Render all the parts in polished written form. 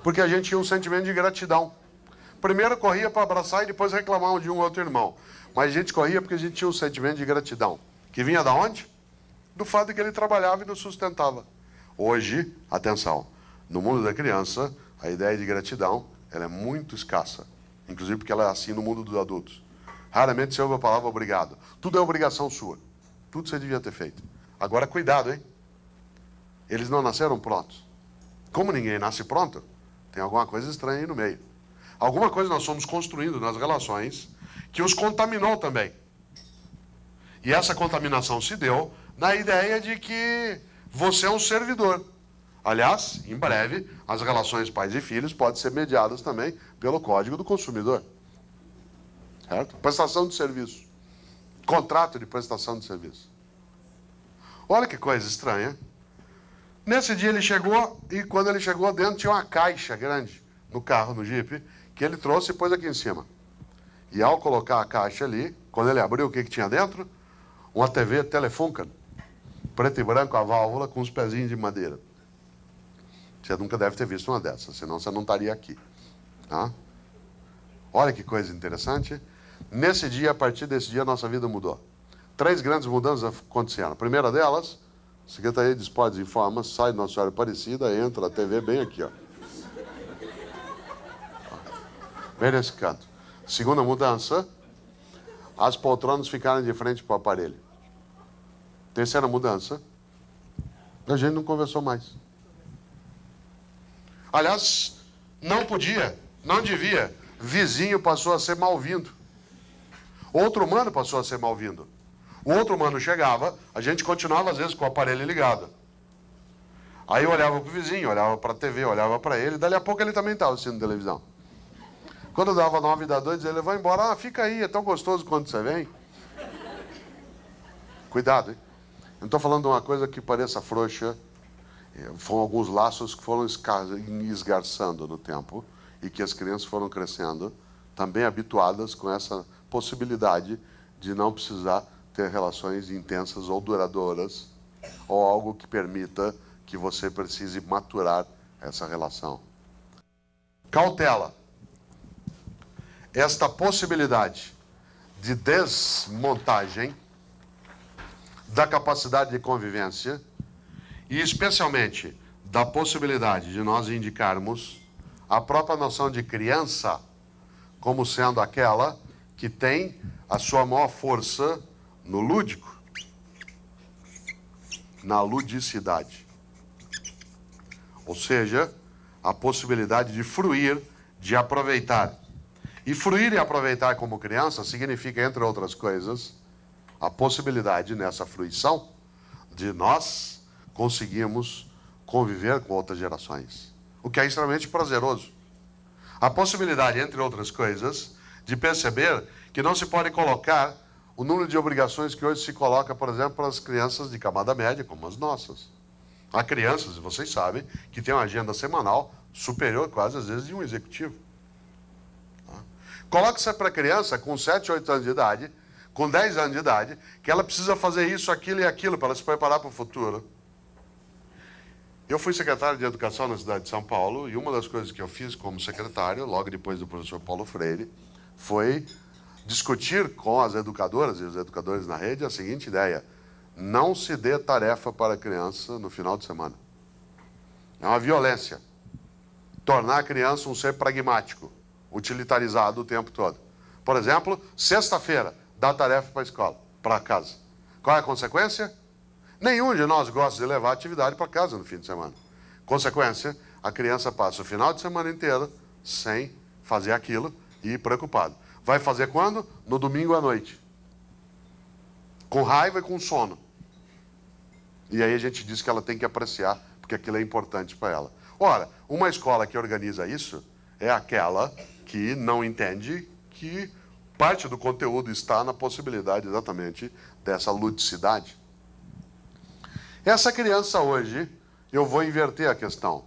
Porque a gente tinha um sentimento de gratidão. Primeiro corria para abraçar e depois reclamava de um outro irmão. Mas a gente corria porque a gente tinha um sentimento de gratidão. Que vinha da onde? Do fato de que ele trabalhava e nos sustentava. Hoje, atenção, no mundo da criança, a ideia de gratidão ela é muito escassa. Inclusive porque ela é assim no mundo dos adultos. Raramente você ouve a palavra obrigado. Tudo é obrigação sua. Tudo você devia ter feito. Agora, cuidado, hein? Eles não nasceram prontos. Como ninguém nasce pronto, tem alguma coisa estranha aí no meio. Alguma coisa nós somos construindo nas relações que os contaminou também. E essa contaminação se deu na ideia de que você é um servidor. Aliás, em breve, as relações pais e filhos podem ser mediadas também pelo Código do Consumidor. Certo? Prestação de serviço. Contrato de prestação de serviço. Olha que coisa estranha. Nesse dia ele chegou, e quando ele chegou dentro tinha uma caixa grande no carro, no Jeep, que ele trouxe e pôs aqui em cima. E ao colocar a caixa ali, quando ele abriu, o que tinha dentro? Uma TV Telefunken, preto e branco, a válvula, com os pezinhos de madeira. Você nunca deve ter visto uma dessas, senão você não estaria aqui. Tá? Olha que coisa interessante. Nesse dia, a partir desse dia, a nossa vida mudou. 3 grandes mudanças aconteceram. A primeira delas, a Secretaria de Esportes informa, sai de Nossa Senhora Aparecida, entra a TV bem aqui, ó. Bem nesse canto. Segunda mudança, as poltronas ficaram de frente para o aparelho. Terceira mudança, a gente não conversou mais. Aliás, não podia, não devia. Vizinho passou a ser mal-vindo. Outro humano passou a ser mal-vindo. O outro humano chegava, a gente continuava às vezes com o aparelho ligado. Aí eu olhava para o vizinho, olhava para a TV, olhava para ele, dali a pouco ele também estava assistindo televisão. Quando eu dava 9 da 2, ele vai embora. Ah, fica aí, é tão gostoso quando você vem. Cuidado, hein? Eu não estou falando de uma coisa que pareça frouxa. Foram alguns laços que foram esgarçando no tempo e que as crianças foram crescendo, também habituadas com essa possibilidade de não precisar ter relações intensas ou duradouras, ou algo que permita que você precise maturar essa relação. Cautela. Esta possibilidade de desmontagem da capacidade de convivência e especialmente da possibilidade de nós indicarmos a própria noção de criança como sendo aquela que tem a sua maior força no lúdico, na ludicidade. Ou seja, a possibilidade de fruir, de aproveitar. E fruir e aproveitar como criança significa, entre outras coisas, a possibilidade nessa fruição de nós conseguirmos conviver com outras gerações. O que é extremamente prazeroso. A possibilidade, entre outras coisas, de perceber que não se pode colocar o número de obrigações que hoje se coloca, por exemplo, para as crianças de camada média, como as nossas. Há crianças, vocês sabem, que têm uma agenda semanal superior, quase às vezes, de um executivo. Coloque-se para a criança com 7, 8 anos de idade, com 10 anos de idade, que ela precisa fazer isso, aquilo e aquilo para ela se preparar para o futuro. Eu fui secretário de Educação na cidade de São Paulo e uma das coisas que eu fiz como secretário, logo depois do professor Paulo Freire, foi discutir com as educadoras e os educadores na rede a seguinte ideia: não se dê tarefa para a criança no final de semana. É uma violência. Tornar a criança um ser pragmático, utilitarizado o tempo todo. Por exemplo, sexta-feira, dá tarefa para a escola, para casa. Qual é a consequência? Nenhum de nós gosta de levar atividade para casa no fim de semana. Consequência, a criança passa o final de semana inteiro sem fazer aquilo e preocupado. Vai fazer quando? No domingo à noite. Com raiva e com sono. E aí a gente diz que ela tem que apreciar, porque aquilo é importante para ela. Ora, uma escola que organiza isso é aquela que não entende que parte do conteúdo está na possibilidade exatamente dessa ludicidade. Essa criança hoje, eu vou inverter a questão.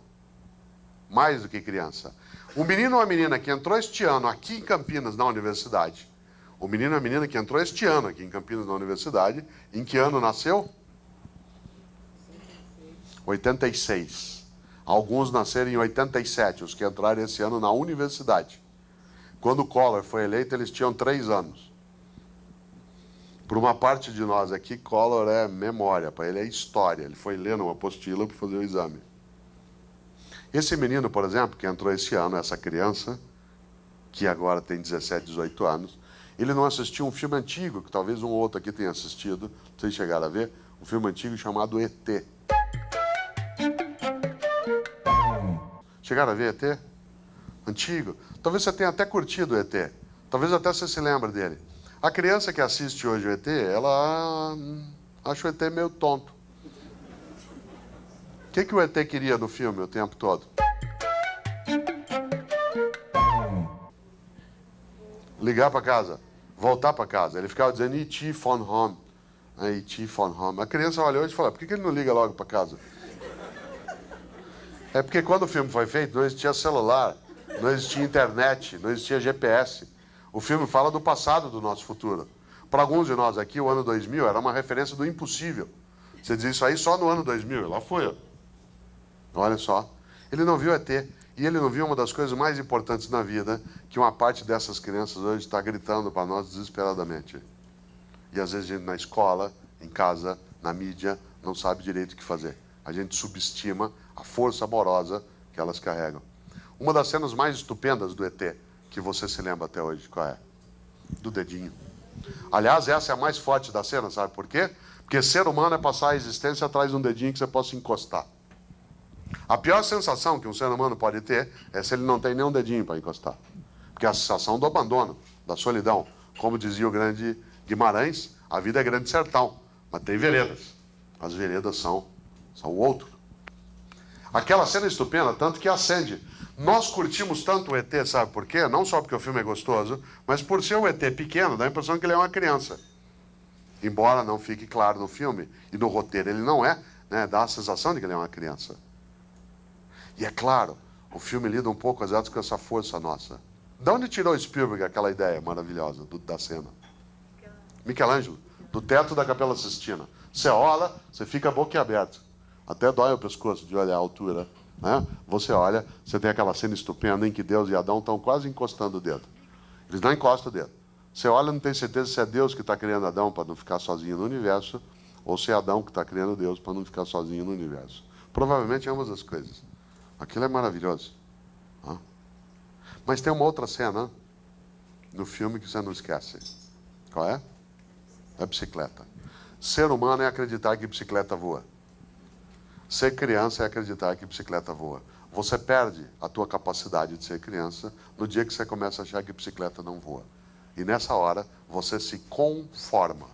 Mais do que criança. O menino ou a menina que entrou este ano aqui em Campinas na universidade, o menino ou a menina que entrou este ano aqui em Campinas na universidade, em que ano nasceu? 86. Alguns nasceram em 87, os que entraram esse ano na universidade. Quando o Collor foi eleito, eles tinham 3 anos. Para uma parte de nós aqui, Collor é memória, para ele é história. Ele foi ler uma apostila para fazer o exame. Esse menino, por exemplo, que entrou esse ano, essa criança, que agora tem 17, 18 anos, ele não assistiu um filme antigo, que talvez um ou outro aqui tenha assistido, vocês chegaram a ver, um filme antigo chamado E.T. Chegaram a ver E.T.? Antigo. Talvez você tenha até curtido o E.T. Talvez até você se lembre dele. A criança que assiste hoje o E.T., ela acha o E.T. meio tonto. O que o E.T. queria no filme o tempo todo? Ligar para casa, voltar para casa. Ele ficava dizendo E.T. phone home. E.T. phone home. A criança olhou e falou, por que ele não liga logo para casa? É porque quando o filme foi feito, não existia celular, não existia internet, não existia GPS. O filme fala do passado do nosso futuro. Para alguns de nós aqui, o ano 2000 era uma referência do impossível. Você diz isso aí só no ano 2000, lá foi. Olha só. Ele não viu ET. E ele não viu uma das coisas mais importantes na vida, que uma parte dessas crianças hoje está gritando para nós desesperadamente. E às vezes a gente na escola, em casa, na mídia, não sabe direito o que fazer. A gente subestima a força amorosa que elas carregam. Uma das cenas mais estupendas do ET, que você se lembra até hoje, qual é? Do dedinho. Aliás, essa é a mais forte da cena, sabe por quê? Porque ser humano é passar a existência atrás de um dedinho que você possa encostar. A pior sensação que um ser humano pode ter é se ele não tem nenhum dedinho para encostar. Porque é a sensação do abandono, da solidão. Como dizia o grande Guimarães, a vida é grande sertão, mas tem veredas. As veredas são o outro. Aquela cena estupenda, tanto que acende. Nós curtimos tanto o ET, sabe por quê? Não só porque o filme é gostoso, mas por ser um ET pequeno, dá a impressão que ele é uma criança. Embora não fique claro no filme, e no roteiro ele não é, né, dá a sensação de que ele é uma criança. E é claro, o filme lida um pouco, às vezes, com essa força nossa. De onde tirou Spielberg aquela ideia maravilhosa da cena? Michelangelo, do teto da Capela Sistina. Você olha, você fica boquiaberto. Até dói o pescoço de olhar a altura. Né? Você olha, você tem aquela cena estupenda em que Deus e Adão estão quase encostando o dedo. Eles não encostam o dedo. Você olha e não tem certeza se é Deus que está criando Adão para não ficar sozinho no universo, ou se é Adão que está criando Deus para não ficar sozinho no universo. Provavelmente ambas as coisas. Aquilo é maravilhoso. Mas tem uma outra cena no filme que você não esquece. Qual é? É a bicicleta. Ser humano é acreditar que bicicleta voa. Ser criança é acreditar que bicicleta voa. Você perde a tua capacidade de ser criança no dia que você começa a achar que bicicleta não voa. E nessa hora, você se conforma.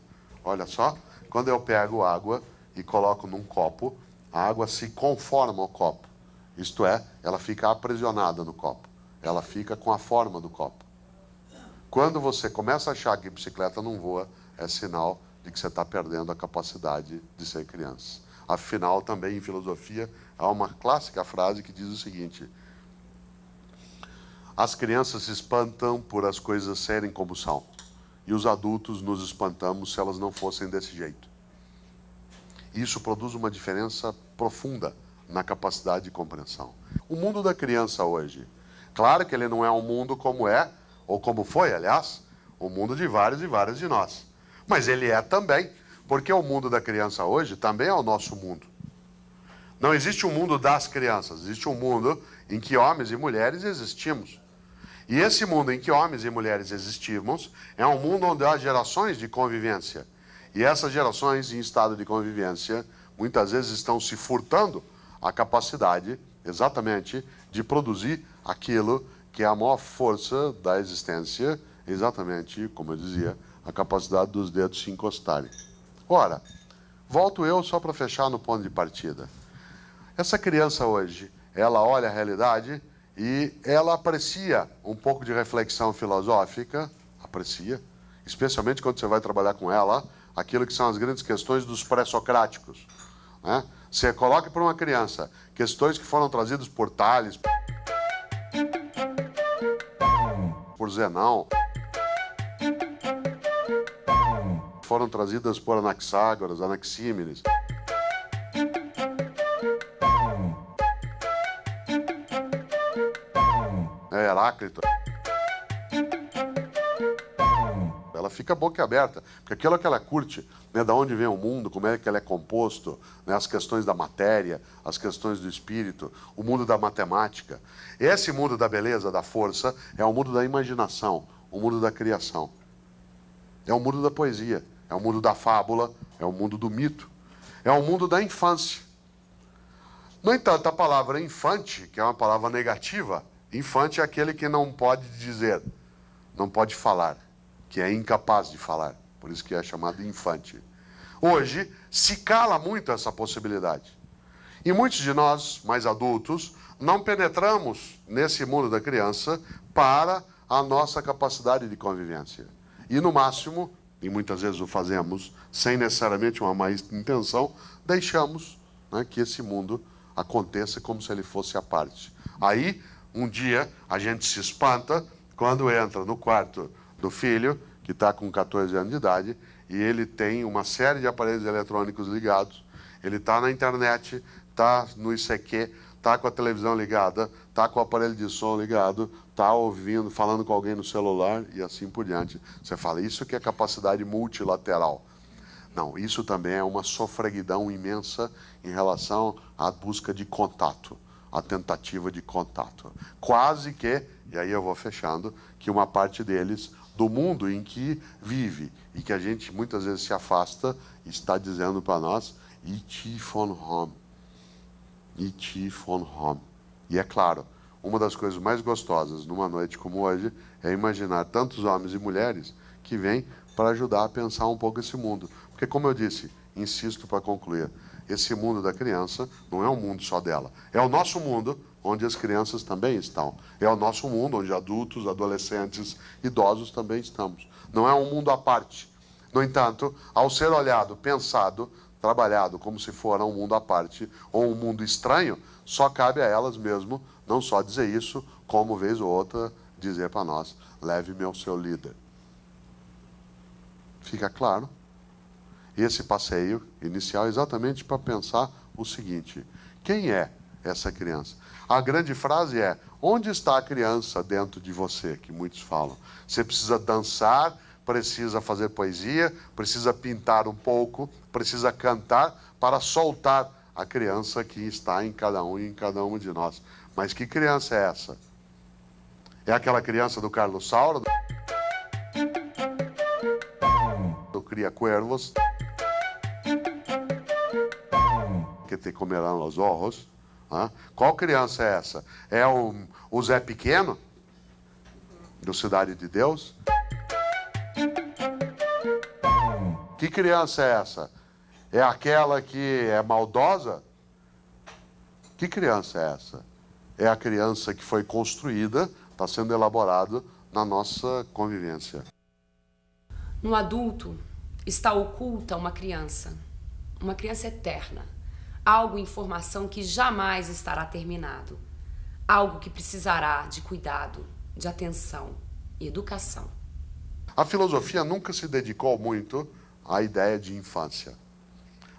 Olha só, quando eu pego água e coloco num copo, a água se conforma ao copo. Isto é, ela fica aprisionada no copo. Ela fica com a forma do copo. Quando você começa a achar que bicicleta não voa, é sinal de que você está perdendo a capacidade de ser criança. Afinal, também em filosofia, há uma clássica frase que diz o seguinte: as crianças se espantam por as coisas serem como são, e os adultos nos espantamos se elas não fossem desse jeito. Isso produz uma diferença profunda na capacidade de compreensão. O mundo da criança hoje, claro que ele não é um mundo como é, ou como foi, aliás, o mundo de vários e várias de nós. Mas ele é também, porque o mundo da criança hoje também é o nosso mundo. Não existe um mundo das crianças, existe um mundo em que homens e mulheres existimos. E esse mundo em que homens e mulheres existimos é um mundo onde há gerações de convivência. E essas gerações em estado de convivência, muitas vezes estão se furtando a capacidade, exatamente, de produzir aquilo que é a maior força da existência, exatamente, como eu dizia, a capacidade dos dedos se encostarem. Ora, volto eu só para fechar no ponto de partida. Essa criança hoje, ela olha a realidade e ela aprecia um pouco de reflexão filosófica, aprecia, especialmente quando você vai trabalhar com ela, aquilo que são as grandes questões dos pré-socráticos. Né? Você coloca para uma criança questões que foram trazidas por Tales, por Zenão, foram trazidas por Anaxágoras, Anaxímenes. Heráclito. Ela fica boquiaberta, porque aquilo que ela curte, né, da onde vem o mundo, como é que ele é composto, né, as questões da matéria, as questões do espírito, o mundo da matemática. Esse mundo da beleza, da força, é o mundo da imaginação, o mundo da criação. É o mundo da poesia, é o mundo da fábula, é o mundo do mito, é o mundo da infância. No entanto, a palavra infante, que é uma palavra negativa, infante é aquele que não pode dizer, não pode falar, que é incapaz de falar, por isso que é chamado infante. Hoje, se cala muito essa possibilidade. E muitos de nós, mais adultos, não penetramos nesse mundo da criança para a nossa capacidade de convivência. E no máximo, e muitas vezes o fazemos, sem necessariamente uma má intenção, deixamos, né, que esse mundo aconteça como se ele fosse à parte. Aí, um dia, a gente se espanta quando entra no quarto do filho, que está com 14 anos de idade, e ele tem uma série de aparelhos eletrônicos ligados, ele está na internet, está no ICQ, está com a televisão ligada, está com o aparelho de som ligado, está ouvindo, falando com alguém no celular e assim por diante. Você fala, isso que é capacidade multilateral. Não, isso também é uma sofreguidão imensa em relação à busca de contato, à tentativa de contato. Quase que, e aí eu vou fechando, que uma parte deles, do mundo em que vive e que a gente muitas vezes se afasta, está dizendo para nós, "Ich von home. Ich von home." E é claro, uma das coisas mais gostosas numa noite como hoje é imaginar tantos homens e mulheres que vêm para ajudar a pensar um pouco esse mundo. Porque, como eu disse, insisto para concluir, esse mundo da criança não é um mundo só dela. É o nosso mundo, onde as crianças também estão. É o nosso mundo, onde adultos, adolescentes, idosos também estamos. Não é um mundo à parte. No entanto, ao ser olhado, pensado, trabalhado como se for um mundo à parte ou um mundo estranho, só cabe a elas mesmo não só dizer isso, como vez ou outra dizer para nós, leve-me ao seu líder. Fica claro? Esse passeio inicial é exatamente para pensar o seguinte, quem é essa criança? A grande frase é, onde está a criança dentro de você, que muitos falam? Você precisa dançar, precisa fazer poesia, precisa pintar um pouco, precisa cantar para soltar a criança que está em cada um e em cada uma de nós. Mas que criança é essa? É aquela criança do Carlos Saura, do Cria Cuervos, que te comerão os ojos. Qual criança é essa? É o Zé Pequeno, do Cidade de Deus? Que criança é essa? É aquela que é maldosa? Que criança é essa? É a criança que foi construída, está sendo elaborada na nossa convivência. No adulto está oculta uma criança eterna, algo em formação que jamais estará terminado, algo que precisará de cuidado, de atenção e educação. A filosofia nunca se dedicou muito à ideia de infância.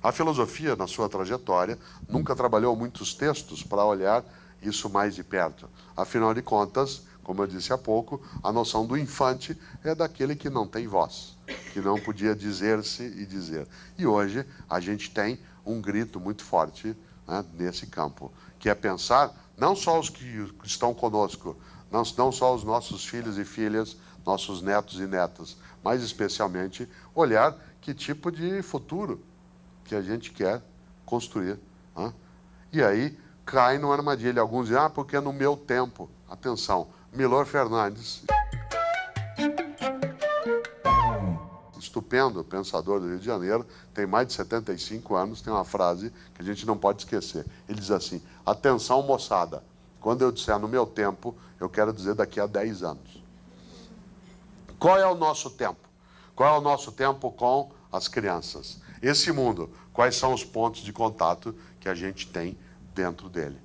A filosofia, na sua trajetória, nunca trabalhou muitos textos para olhar isso mais de perto. Afinal de contas, como eu disse há pouco, a noção do infante é daquele que não tem voz, que não podia dizer-se e dizer. E hoje a gente tem um grito muito forte, né, nesse campo, que é pensar não só os que estão conosco, não só os nossos filhos e filhas, nossos netos e netas, mas especialmente olhar que tipo de futuro que a gente quer construir. Né? E aí cai numa armadilha. Alguns dizem, porque é no meu tempo. Atenção, Milor Fernandes, estupendo pensador do Rio de Janeiro, tem mais de 75 anos, tem uma frase que a gente não pode esquecer. Ele diz assim, atenção moçada, quando eu disser no meu tempo, eu quero dizer daqui a 10 anos. Qual é o nosso tempo? Qual é o nosso tempo com as crianças? Esse mundo, quais são os pontos de contato que a gente tem dentro dele?